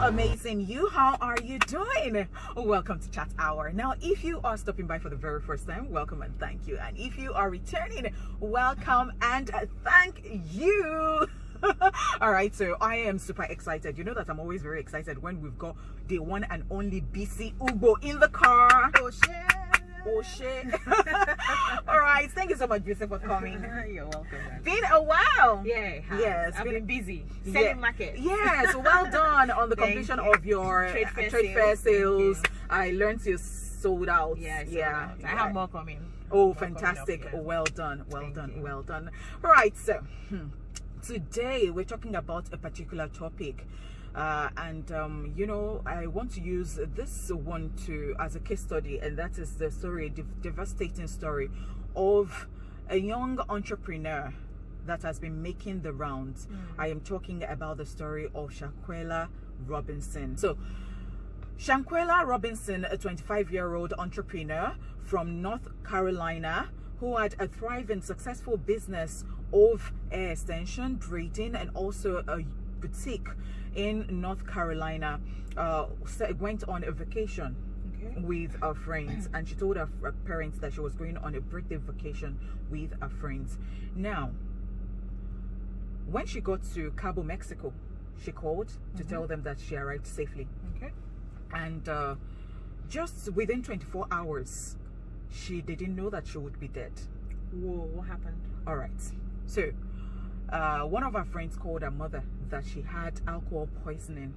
amazing you. How are you doing? Welcome to Chat Hour. Now, if you are stopping by for the very first time, welcome and thank you. And if you are returning, welcome and thank you. All right, so I am super excited. You know that I'm always very excited when we've got the one and only BC Ugo in the car. Oh shit. Oh shit. All right, thank you so much, BC, for coming. You're welcome, man. Been a while. Yeah, yes, I've been busy selling market. Yes, well done on the completion of your trade fair sales. I learned you sold out. Yeah, yeah. I have more coming. Oh, more fantastic. Coming up, yeah. Well done, well Thank done, you. well done. All right, so today we're talking about a particular topic. You know, I want to use this one as a case study, and that is the story, devastating story of a young entrepreneur that has been making the rounds. I am talking about the story of Shanquella Robinson. So Shanquella Robinson, a 25-year-old entrepreneur from North Carolina who had a thriving, successful business of hair extension, braiding, and also a boutique in North Carolina, went on a vacation with her friends, and she told her parents that she was going on a birthday vacation with her friends. Now, when she got to Cabo, Mexico, she called to tell them that she arrived safely. And just within 24 hours, they didn't know that she would be dead. Whoa, what happened? All right, so one of her friends called her mother that she had alcohol poisoning.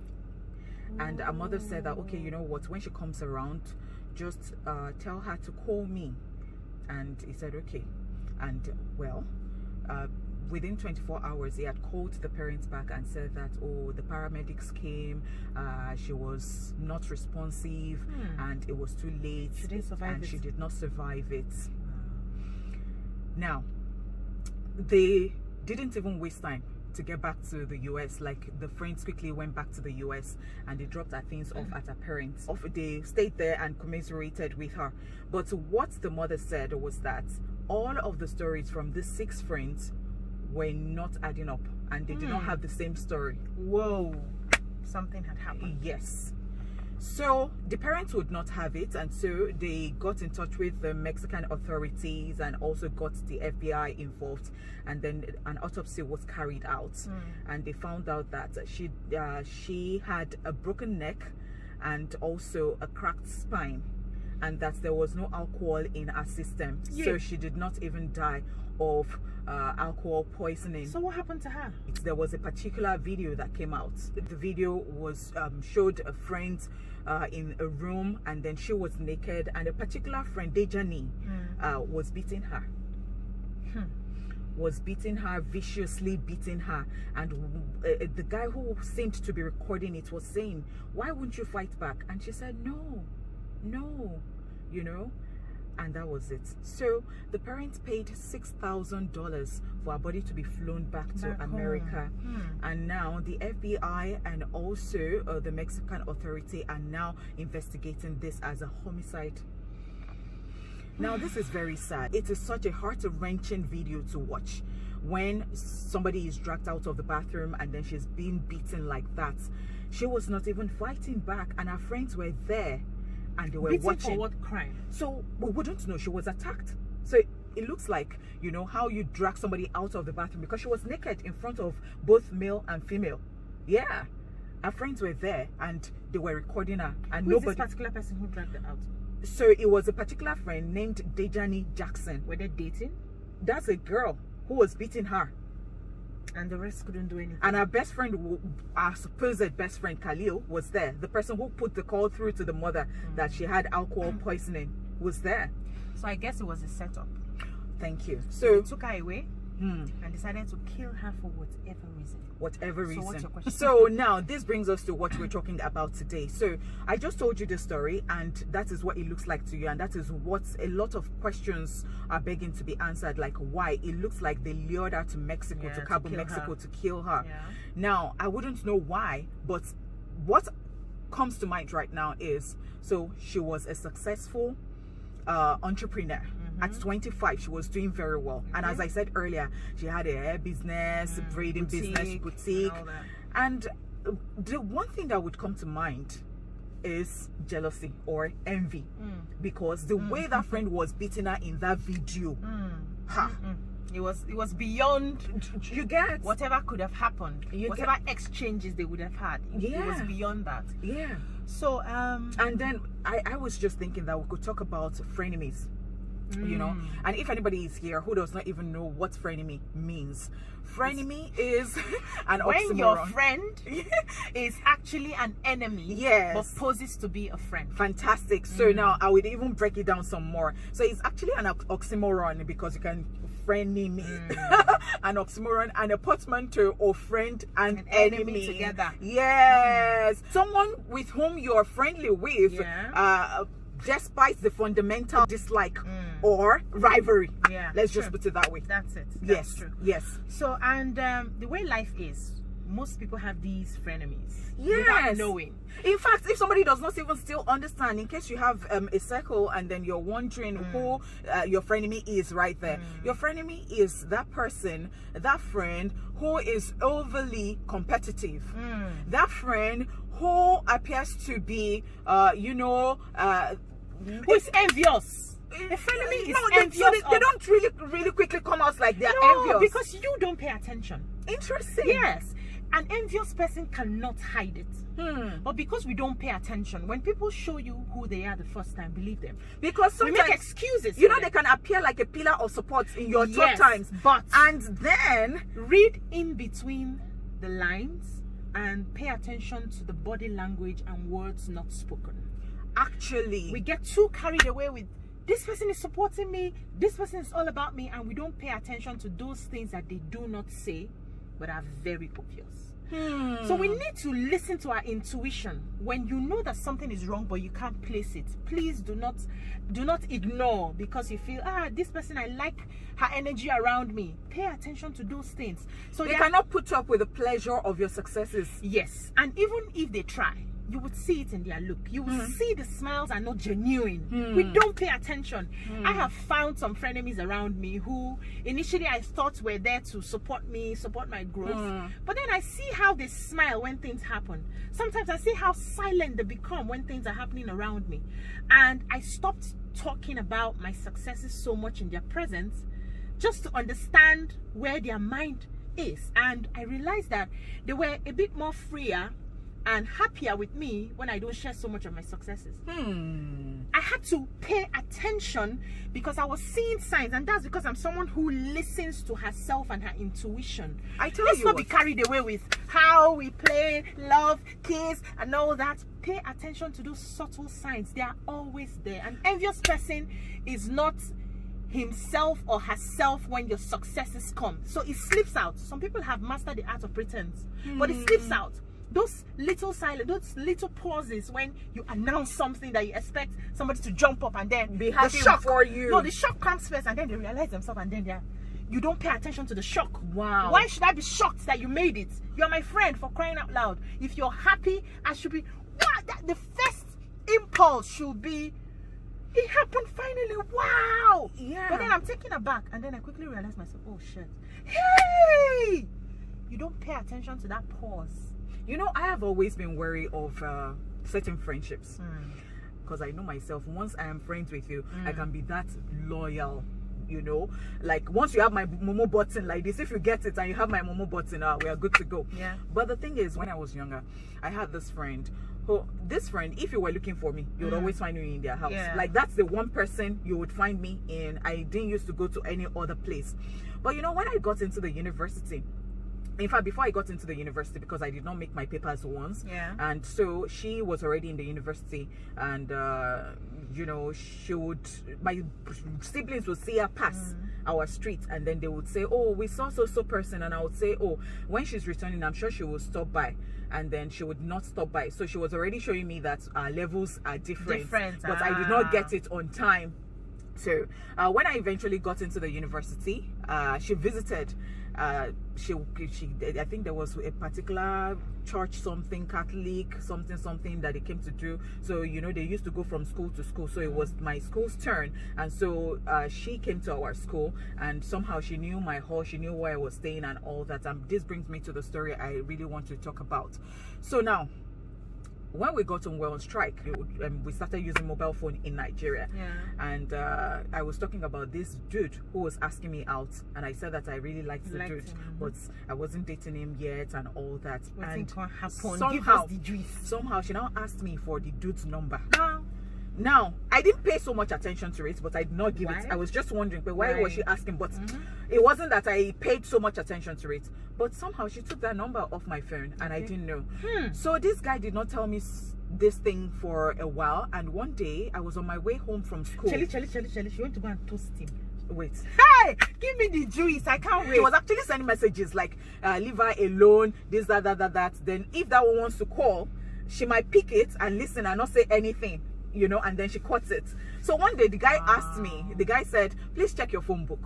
And her mother said that, okay, you know what, when she comes around, just tell her to call me. And he said, okay. And well, within 24 hours, he had called the parents back and said that, oh, the paramedics came, she was not responsive, and it was too late. She didn't survive it. She did not survive it. Now, they didn't even waste time to get back to the US. Like, the friends quickly went back to the US and they dropped her things off at her parents. They stayed there and commiserated with her. But what the mother said was that all of the stories from these 6 friends were not adding up, and they did not have the same story. Whoa, something had happened. Yes. So the parents would not have it, and so they got in touch with the Mexican authorities and also got the FBI involved, and then an autopsy was carried out, and they found out that she had a broken neck and also a cracked spine, and that there was no alcohol in her system. So she did not even die of alcohol poisoning. So what happened to her? There was a particular video that came out. The video was showed a friend in a room, and then she was naked, and a particular friend, Dejani, was beating her. Was beating her, viciously beating her. And the guy who seemed to be recording it was saying, why wouldn't you fight back? And she said, no, you know. And that was it. So the parents paid $6,000 for her body to be flown back to America. And now the FBI and also the Mexican authority are now investigating this as a homicide. Now, this is very sad. It is such a heart-wrenching video to watch when somebody is dragged out of the bathroom and then she's being beaten like that. She was not even fighting back, and her friends were there. And they were watching. For what crime? So we wouldn't know. She was attacked. So it looks like, you know, how you drag somebody out of the bathroom, because she was naked in front of both male and female. Yeah, her friends were there and they were recording her. And Who is this particular person who dragged her out? So it was a particular friend named Dejani Jackson. Were they dating? That's a girl who was beating her. And the rest couldn't do anything. And our best friend, our supposed best friend Khalil, was there. The person who put the call through to the mother that she had alcohol poisoning was there. So I guess it was a setup. Thank you. So they took her away and decided to kill her for whatever reason. Whatever reason. So what's your question? So now this brings us to what we're talking about today. So I just told you the story, and that is what it looks like to you, and that is what a lot of questions are begging to be answered, like why it looks like they lured her to Mexico, to Cabo, Mexico, to kill her. Now, I wouldn't know why, but what comes to mind right now is, so she was a successful entrepreneur. At 25, she was doing very well. And as I said earlier, she had a hair business, braiding business, boutique. And the one thing that would come to mind is jealousy or envy, because the way that friend was beating her in that video, it was beyond, you get whatever could have happened, whatever exchanges they would have had. It was beyond that. So and then I was just thinking that we could talk about frenemies, you know, and if anybody is here who does not even know what frenemy means, frenemy is an when oxymoron. Your friend is actually an enemy, but poses to be a friend. Fantastic. So now I would even break it down some more. So it's actually an oxymoron, because you can frenemy, an oxymoron, and a portmanteau of friend and enemy together. Yes. Someone with whom you're friendly with, despite the fundamental dislike or rivalry. Let's just put it that way. That's it. That's true. Yes. So, and the way life is, most people have these frenemies. Yes. Without knowing. In fact, if somebody does not even still understand, in case you have a circle and then you're wondering who your frenemy is right there. Your frenemy is that person, that friend who is overly competitive. That friend who appears to be, you know, who is envious. A frenemy is envious. They don't really quickly come out like they're envious. Because you don't pay attention. Interesting. Yes. An envious person cannot hide it. But because we don't pay attention, when people show you who they are the first time, believe them. Because sometimes we make excuses. You know, they can appear like a pillar of support in your tough times. And then read in between the lines and pay attention to the body language and words not spoken. Actually, we get too carried away with this person is supporting me, this person is all about me, and we don't pay attention to those things that they do not say but are very obvious. So we need to listen to our intuition. When you know that something is wrong but you can't place it, please do not ignore because you feel, this person, I like her energy around me. Pay attention to those things. So they cannot put up with the pleasure of your successes. Yes. And even if they try, you would see it in their look. You will see the smiles are not genuine. We don't pay attention. I have found some frenemies around me who initially I thought were there to support me, support my growth. But then I see how they smile when things happen. Sometimes I see how silent they become when things are happening around me. And I stopped talking about my successes so much in their presence just to understand where their mind is. And I realized that they were a bit more freer and happier with me when I don't share so much of my successes. I had to pay attention because I was seeing signs, and that's because I'm someone who listens to herself and her intuition. Let's not be carried away with how we play, love, kiss, and all that. Pay attention to those subtle signs. They are always there. An envious person is not himself or herself when your successes come. So it slips out. Some people have mastered the art of pretense, but it slips out. Those little silent, those little pauses when you announce something that you expect somebody to jump up and then be happy for you. No, the shock comes first and then they realize themselves and then you don't pay attention to the shock. Wow. Why should I be shocked that you made it? You're my friend, for crying out loud. If you're happy, I should be. The first impulse should be, it happened finally. Wow. Yeah. But then I'm taken aback and then I quickly realize myself, oh shit. Hey! You don't pay attention to that pause. You know, I have always been wary of certain friendships because I know myself. Once I am friends with you, I can be that loyal. You know, like once you have my Momo button like this, if you get it and you have my Momo button, we are good to go. Yeah. But the thing is, when I was younger, I had this friend who, if you were looking for me, you would always find me in their house. Yeah. Like that's the one person you would find me in. I didn't used to go to any other place. But you know, when I got into the university, in fact, before I got into the university, because I did not make my papers once, and so she was already in the university, and you know, my siblings would see her pass our street, and then they would say, oh, we saw so person, and I would say, oh, when she's returning, I'm sure she will stop by, and then she would not stop by. So she was already showing me that our levels are different. But I did not get it on time. So when I eventually got into the university, she visited. She I think there was a particular church, something Catholic, something that they came to do. So you know, they used to go from school to school. So it was my school's turn, and so she came to our school, and somehow she knew my hall, she knew where I was staying and all that. And this brings me to the story I really want to talk about. So now, when we got on, we're on strike, we started using mobile phone in Nigeria. And I was talking about this dude who was asking me out, and I said that I really liked the dude, but I wasn't dating him yet and all that. And somehow she now asked me for the dude's number. Now, I didn't pay so much attention to it, but I did not give it. I was just wondering, but why was she asking? But it wasn't that I paid so much attention to it. But somehow she took that number off my phone, and I didn't know. So this guy did not tell me this thing for a while. And one day, I was on my way home from school. She went to go and toast him. Wait. Hey, give me the juice. I can't wait. She was actually sending messages like, leave her alone, this, that. Then if that one wants to call, she might pick it and listen and not say anything. You know, and then she cuts it. So one day the guy asked me, the guy said, please check your phone book.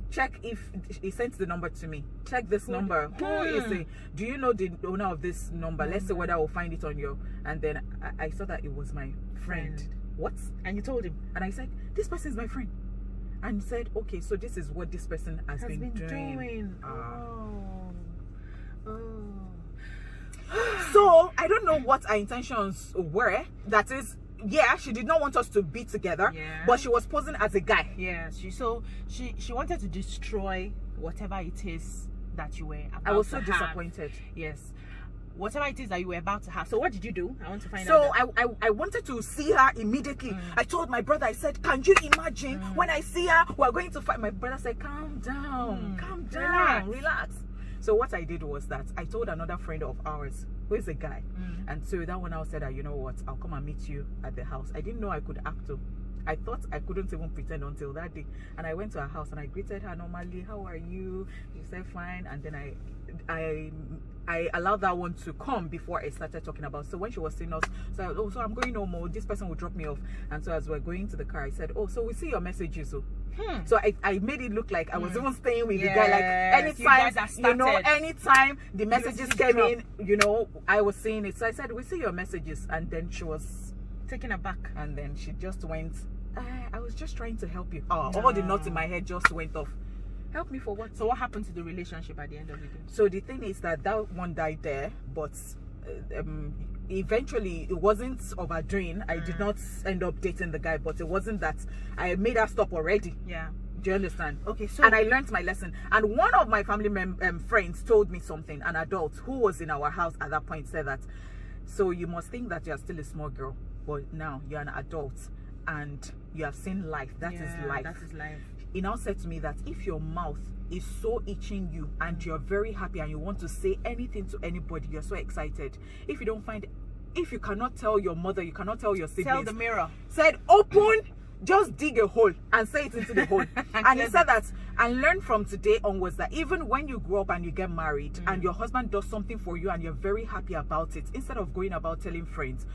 Check if he sent the number to me. Check this number. Who is it? Do you know the owner of this number? Let's see whether I will find it on your. And then I saw that it was my friend. What? And you told him? And I said, this person is my friend. And he said, okay, so this is what this person has been doing. So I don't know what our intentions were. That is, yeah, she did not want us to be together, but she was posing as a guy. She wanted to destroy whatever it is that you were about to have. I was so disappointed. Yes, whatever it is that you were about to have. So what did you do? I want to find out. So I wanted to see her immediately. I told my brother, I said, can you imagine when I see her, we're going to fight? My brother said, calm down, relax. So what I did was that I told another friend of ours, who is a guy, and so that one I said, you know what, I'll come and meet you at the house. I didn't know I could act too. I thought I couldn't even pretend until that day. And I went to her house and I greeted her normally. How are you? She said fine. And then I allowed that one to come before I started talking about. So when she was seeing us, so so I'm going no more. This person will drop me off. And so as we're going to the car, I said, oh, so we see your messages. So I made it look like I was even staying with the guy. Like anytime, you know, anytime the messages came in, you know, I was seeing it. So I said, we see your messages. And then she was taken aback. And then she just went, I was just trying to help you. All the knots in my head just went off. Help me for what? So what happened to the relationship at the end of the day? So the thing is that one died there, but eventually it wasn't of her doing. I did not end up dating the guy, but it wasn't that I made her stop already. Do you understand? Okay, so and I learned my lesson. And one of my family friends told me something. An adult who was in our house at that point said that, so you must think that you're still a small girl, but now you're an adult and you have seen life. That is life. That is life. He now said to me that if your mouth is so itching you and you're very happy and you want to say anything to anybody, you're so excited, if you cannot tell your mother, you cannot tell your siblings, tell the mirror. Said open, just dig a hole and say it into the hole. And he said that, and learn from today onwards that even when you grow up and you get married and your husband does something for you and you're very happy about it, instead of going about telling friends,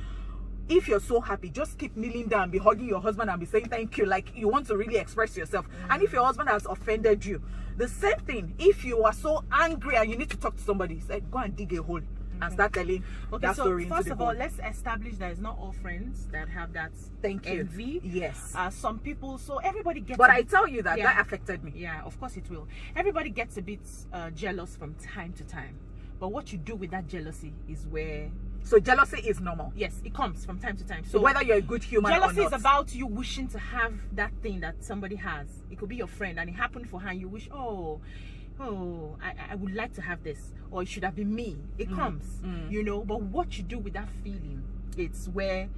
if you're so happy, just keep kneeling down, be hugging your husband and be saying thank you, like you want to really express yourself. And if your husband has offended you, the same thing. If you are so angry and you need to talk to somebody, say go and dig a hole and start telling that story. So first of all, let's establish that it's not all friends that have that envy. Yes. Some people, so everybody gets. But I tell you that that affected me. Yeah, of course it will. Everybody gets a bit jealous from time to time. But what you do with that jealousy is where. So jealousy is normal. Yes, it comes from time to time. So whether you're a good human or not. Jealousy is about you wishing to have that thing that somebody has. It could be your friend and it happened for her and you wish, I would like to have this, or it should have been me. It comes, you know. But what you do with that feeling, it's where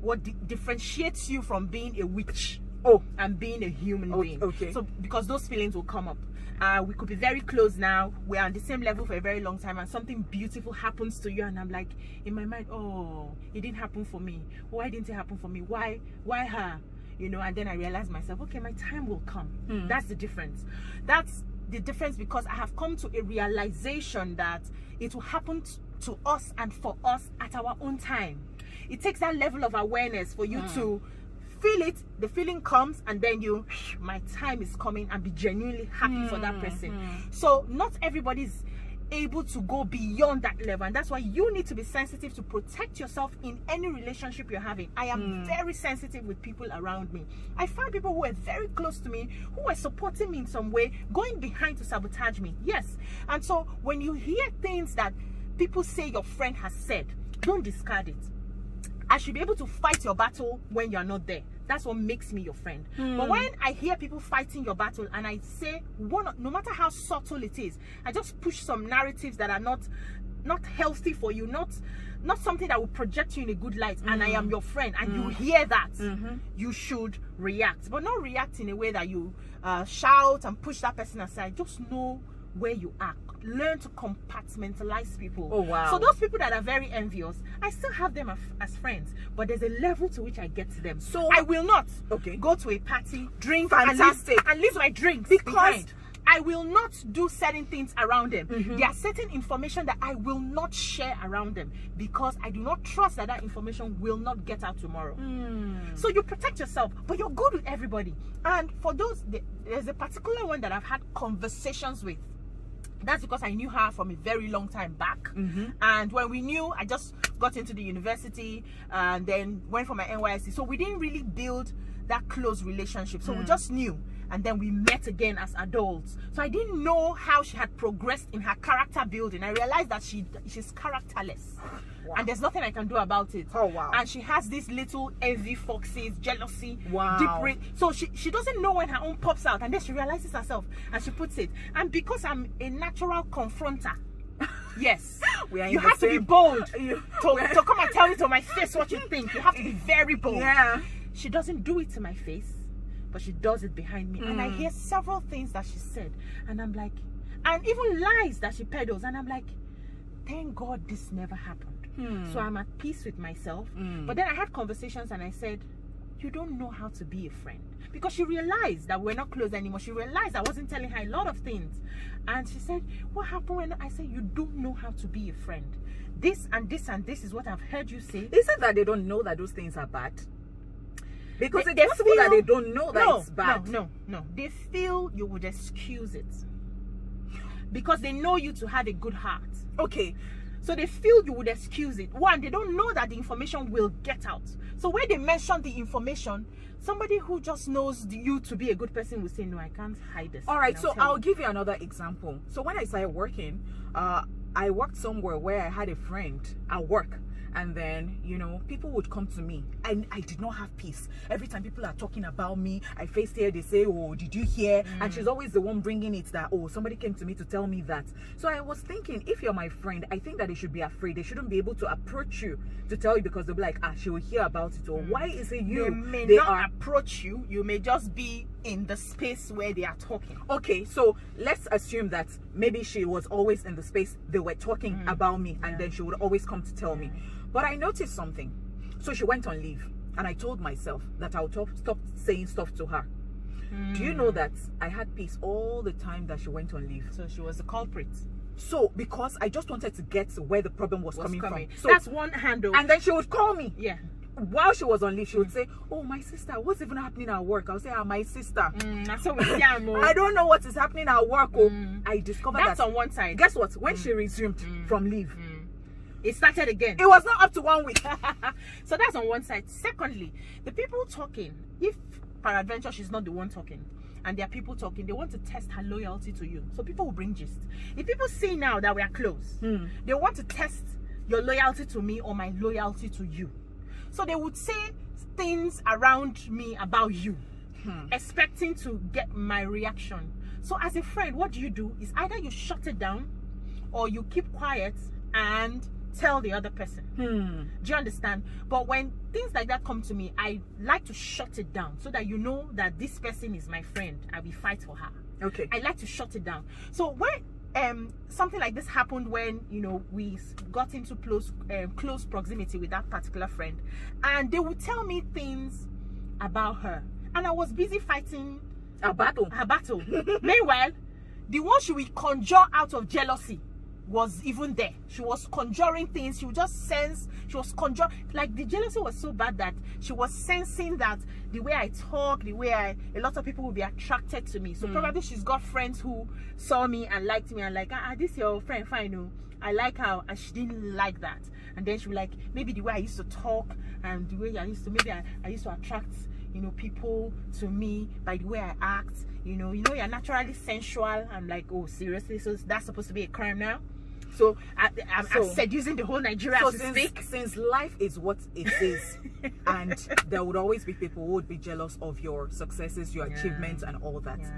what differentiates you from being a witch and being a human being. Okay. So because those feelings will come up. We could be very close now, we're on the same level for a very long time, and something beautiful happens to you and I'm like, in my mind, oh, it didn't happen for me. Why didn't it happen for me? Why her? You know, and then I realize myself, okay, my time will come. That's the difference. That's the difference, because I have come to a realization that it will happen to us and for us at our own time. It takes that level of awareness for you to feel it, the feeling comes, and then you, my time is coming, and be genuinely happy for that person. So not everybody's able to go beyond that level, and that's why you need to be sensitive to protect yourself in any relationship you're having. I am very sensitive with people around me. I find people who are very close to me, who are supporting me in some way, going behind to sabotage me. Yes. And so when you hear things that people say your friend has said, don't discard it. I should be able to fight your battle when you're not there. That's what makes me your friend. But when I hear people fighting your battle, and I say, no matter how subtle it is, I just push some narratives that are not healthy for you, not something that will project you in a good light, and I am your friend, and you hear that, you should react. But not react in a way that you shout and push that person aside. Just know where you are. Learn to compartmentalize people. Oh wow. So those people that are very envious, I still have them as friends, but there's a level to which I get to them. So I will not go to a party, drink, and leave my drinks behind. I will not do certain things around them. There are certain information that I will not share around them, because I do not trust that that information will not get out tomorrow. So you protect yourself, but you're good with everybody. And for those, there's a particular one that I've had conversations with. That's because I knew her from a very long time back. And when we knew, I just got into the university and then went for my NYSC. So we didn't really build that close relationship. So we just knew. And then we met again as adults. So I didn't know how she had progressed in her character building. I realized that she's characterless. Wow. And there's nothing I can do about it. Oh wow. And she has these little envy foxes, jealousy, deep. So she doesn't know when her own pops out, and then she realizes herself and she puts it. And because I'm a natural confronter, yes, you have to be bold to come and tell me to my face what you think. You have to be very bold. Yeah. She doesn't do it to my face, but she does it behind me. And I hear several things that she said, and I'm like, and even lies that she peddles, and I'm like, thank God this never happened. So I'm at peace with myself. But then I had conversations and I said, you don't know how to be a friend. Because she realized that we're not close anymore. She realized I wasn't telling her a lot of things. And she said, what happened when I said, you don't know how to be a friend? This and this and this is what I've heard you say. Is it that they don't know that those things are bad? Because it's possible that they don't know that it's bad. No. They feel you would excuse it. Because they know you to have a good heart. Okay. So they feel you would excuse it. One, they don't know that the information will get out. So when they mention the information, somebody who just knows you to be a good person will say, no, I can't hide this. All right, so I'll give you another example. So when I started working, I worked somewhere where I had a friend at work. And then, you know, people would come to me and I did not have peace. Every time people are talking about me, I face here, they say, oh, did you hear? And she's always the one bringing it that, oh, somebody came to me to tell me that. So I was thinking, if you're my friend, I think that they should be afraid. They shouldn't be able to approach you to tell you, because they'll be like, she will hear about it. Or why is it you? They may not approach you. You may just be in the space where they are talking. Okay, so let's assume that maybe she was always in the space they were talking about me, and then she would always come to tell me. But I noticed something. So she went on leave, and I told myself that I'll stop saying stuff to her. Do you know that I had peace all the time that she went on leave? So she was the culprit. So because I just wanted to get where the problem was coming from. So that's one handle. And then she would call me. Yeah. While she was on leave, she would say, oh, my sister, what's even happening at work? I'll say, my sister. That's what we say. I don't know what is happening at work. I discovered that's on one side. Guess what? When she resumed from leave, it started again. It was not up to 1 week. So that's on one side. Secondly, the people talking, if peradventure she's not the one talking, and there are people talking, they want to test her loyalty to you. So people will bring gist. If people see now that we are close, they want to test your loyalty to me or my loyalty to you. So they would say things around me about you, expecting to get my reaction. So as a friend, what do? Is either you shut it down or you keep quiet and tell the other person. Do you understand? But when things like that come to me, I like to shut it down so that you know that this person is my friend. I will fight for her. Okay. I like to shut it down. So when something like this happened, when we got into close proximity with that particular friend, and they would tell me things about her, and I was busy fighting a battle. Meanwhile, the one she will conjure out of jealousy was even there. She was conjuring things. She would just sense. She was conjuring. Like, the jealousy was so bad that she was sensing that the way I talk, the way a lot of people will be attracted to me. So probably she's got friends who saw me and liked me and like, this your friend, fine, no, I like her, and she didn't like that. And then she was like, maybe the way I used to talk and the way I used to, maybe I used to attract, you know, people to me by the way I act. You know, you're naturally sensual. I'm like, oh, seriously? So that's supposed to be a crime now? So I'm seducing the whole Nigeria to speak. Since life is what it is, and there would always be people who would be jealous of your successes, your achievements, and all that. Yeah.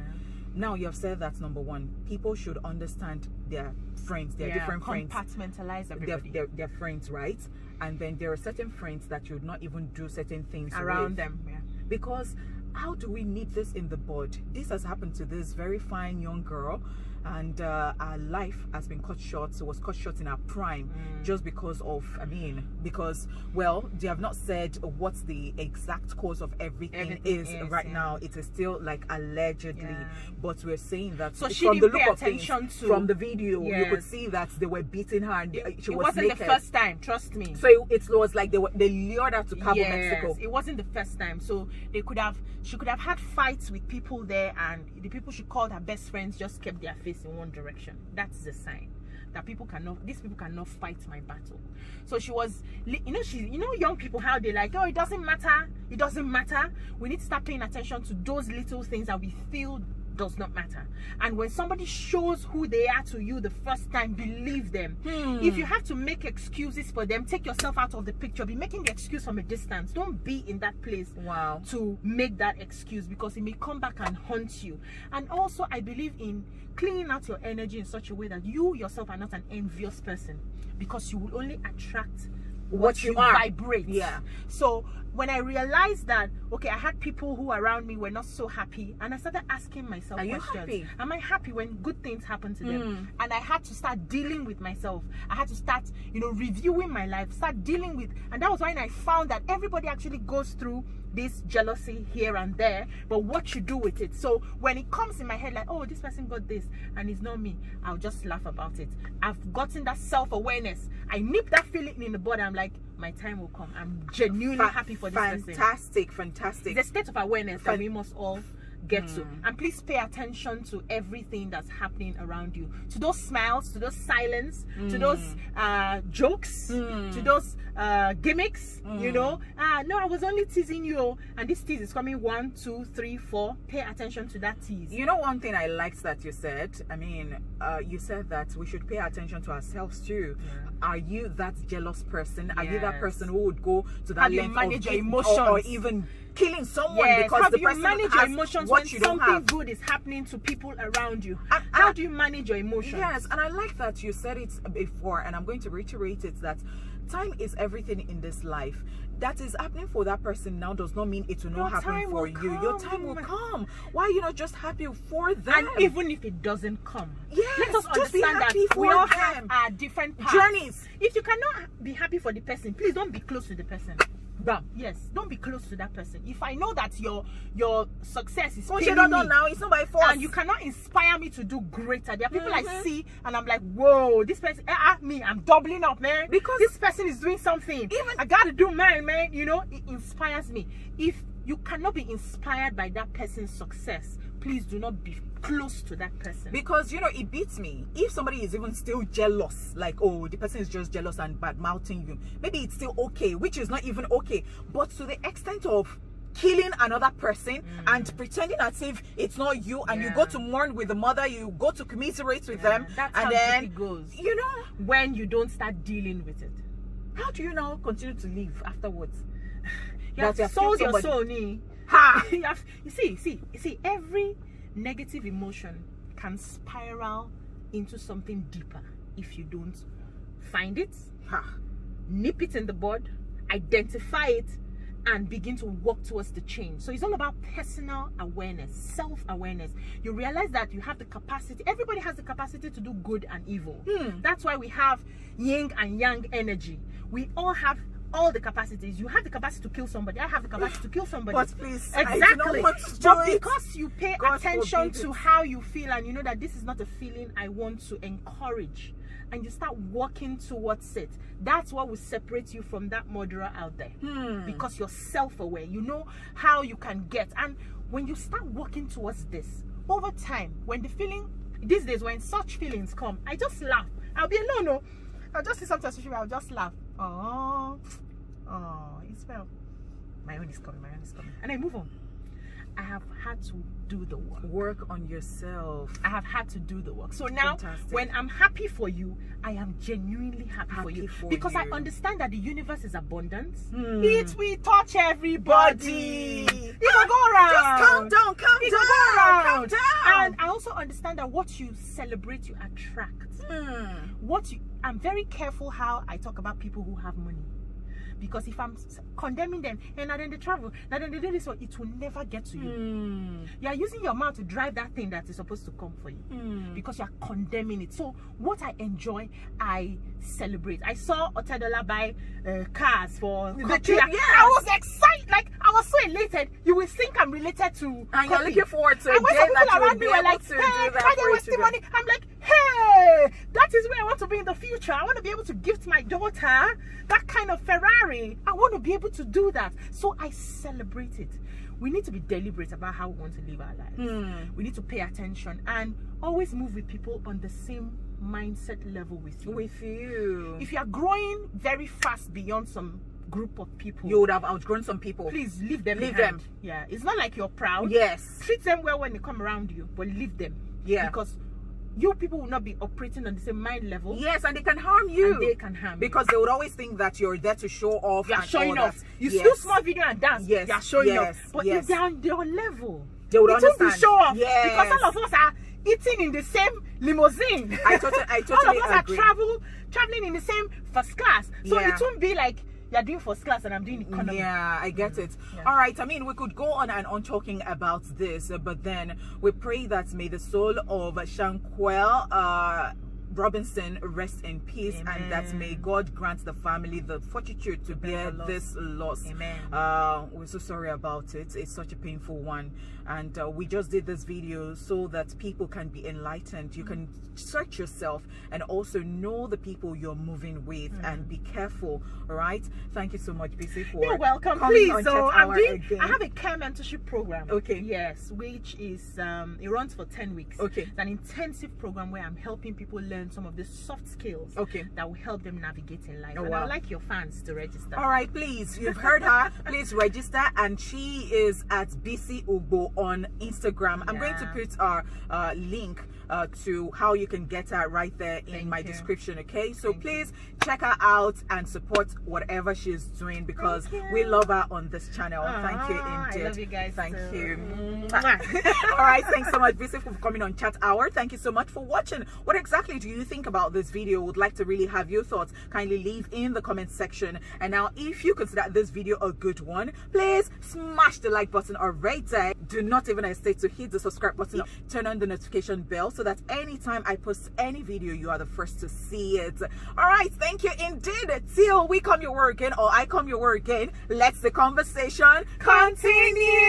Now you have said that's number one. People should understand their friends, their different friends. Compartmentalize everybody. Their friends, right? And then there are certain friends that you would not even do certain things around them. Yeah. Because how do we nip this in the bud? This has happened to this very fine young girl, and our life has been cut short. So it was cut short in our prime, just because of, because, well, they have not said what the exact cause of everything is right now. It is still like allegedly, but we're saying that so from the look of things, from the video, you could see that they were beating her, and she was wasn't naked. The first time, trust me. So it was like they lured her to Cabo, Mexico. It wasn't the first time. So she could have had fights with people there, and the people she called her best friends just kept their face in one direction. That's the sign that these people cannot fight my battle. So she was, young people, how they like, oh, it doesn't matter. We need to start paying attention to those little things that we feel does not matter. And when somebody shows who they are to you the first time, believe them. If you have to make excuses for them, take yourself out of the picture. Be making the excuse from a distance. Don't be in that place to make that excuse, because it may come back and haunt you. And also, I believe in cleaning out your energy in such a way that you yourself are not an envious person, because you will only attract what you vibrate. So when I realized that, okay, I had people who around me were not so happy, and I started asking myself questions. Am I happy when good things happen to them? And I had to start dealing with myself. I had to start, reviewing my life, start dealing with, and that was when I found that everybody actually goes through this jealousy here and there, but what you do with it. So when it comes in my head like, oh, this person got this and it's not me, I'll just laugh about it. I've gotten that self-awareness. I nip that feeling in the body. I'm like, my time will come. I'm genuinely happy for this person. Fantastic. The state of awareness that we must all get to. And please pay attention to everything that's happening around you, to those smiles, to those silence, to those jokes, to those gimmicks. No, I was only teasing you, and this tease is coming 1, 2, 3, 4. Pay attention to that tease. One thing I liked that you said, you said that we should pay attention to ourselves too. Are you that jealous person? Are you that person who would go to that length manage of your emotions, or even killing someone because the person manage your emotions what when you don't something have? good is happening to people around you? How do you manage your emotions? Yes, and I like that you said it before, and I'm going to reiterate it, that time is everything in this life. That is happening for that person now does not mean it will not happen for you. Your time will come. Why are you not just happy for them? And even if it doesn't come, let us just understand that we all have our different paths. Journeys. If you cannot be happy for the person, please don't be close to the person. Yes, don't be close to that person. If I know that your success is paining me, now it's not by force, and you cannot inspire me to do greater. There are people I see and I'm like, whoa, this person, me, I'm doubling up, man, because this person is doing something. I gotta do mine, man. It inspires me. If you cannot be inspired by that person's success, please do not be close to that person, because it beats me if somebody is even still jealous, like, oh, the person is just jealous and bad mouthing you. Maybe it's still okay, which is not even okay, but to the extent of killing another person and pretending as if it's not you, and you go to mourn with the mother, you go to commiserate with them, that's and how then it goes. When you don't start dealing with it, how do you now continue to live afterwards? You have sold your soul, you see, every negative emotion can spiral into something deeper if you don't find it, nip it in the bud, identify it, and begin to work towards the change. So it's all about personal awareness, self-awareness. You realize that you have the capacity. Everybody has the capacity to do good and evil. That's why we have yin and yang energy. We all have all the capacities. You have the capacity to kill somebody. I have the capacity to kill somebody. But please, exactly. But because you pay attention to how you feel, and you know that this is not a feeling I want to encourage, and you start walking towards it, that's what will separate you from that murderer out there. Because you're self-aware, you know how you can get. And when you start walking towards this, over time, when the feeling, these days when such feelings come, I just laugh. I'll be alone, no, I'll just see something on social media, I'll just laugh. Oh, it's well, my own is coming, and I move on. I have had to do the work on yourself. I have had to do the work. So now, when I'm happy for you, I am genuinely happy for you, because I understand that the universe is abundance. It will touch everybody. It will go around. Just calm down, calm down. And I also understand that what you celebrate, you attract. I'm very careful how I talk about people who have money. Because if I'm condemning them, and then they travel, and then they do this one, it will never get to you. You are using your mouth to drive that thing that is supposed to come for you, because you are condemning it. So what I enjoy, I celebrate. I saw Otedola buy cars for the trip. Yeah. I was excited, like I was so elated. You will think I'm related to. And you're looking forward to. And when some people around me were like, "Hey, why are you wasting money?" I'm like, "Hey, that is where I want to be in the future. I want to be able to gift my daughter that kind of Ferrari. I want to be able to do that." So I celebrate it. We need to be deliberate about how we want to live our lives. We need to pay attention and always move with people on the same mindset level with you. If you are growing very fast beyond some group of people, you would have outgrown some people. Please leave them. Yeah, it's not like you're proud. Yes, treat them well when they come around you, but leave them. Yeah, because you people will not be operating on the same mind level. Yes, and they can harm you. And they can harm because they would always think that you're there to show off. You're showing off. You do small video and dance. Yes, you're showing off. But if they're on your level, they would understand. Be show off. Yes. Because all of us are eating in the same limousine. I totally all of us are traveling in the same first class. So it won't be like you're doing first class and I'm doing economy. Yeah, I get it. All right, I mean, we could go on and on talking about this, but then we pray that may the soul of Shanquella Robinson rest in peace. Amen. And that may God grant the family the fortitude to bear this loss. Amen. We're so sorry about it. It's such a painful one, and we just did this video so that people can be enlightened. You can search yourself and also know the people you're moving with, and be careful. All right, thank you so much, BC, for you're welcome. Please, so I have a care mentorship program. Okay. Yes, which is it runs for 10 weeks. Okay. It's an intensive program where I'm helping people learn some of the soft skills that will help them navigate in life. And I'd like your fans to register. All right, please, you've heard her. Please register, and she is at BC Ugbo on Instagram. I'm going to put our link to how you can get her right there in my description. Okay, so please check her out and support whatever she's doing, because we love her on this channel. Thank you indeed. I love you guys. Thank you. All right, thanks so much, BC, for coming on Chat Hour. Thank you so much for watching. What exactly do you think about this video? Would like to really have your thoughts. Kindly leave in the comment section. And now, if you consider this video a good one, please smash the like button already. Do not even hesitate to hit the subscribe button, turn on the notification bell, so that anytime I post any video, you are the first to see it. All right, thank you indeed. Till we come your way again, or I come your way again, let's the conversation continue.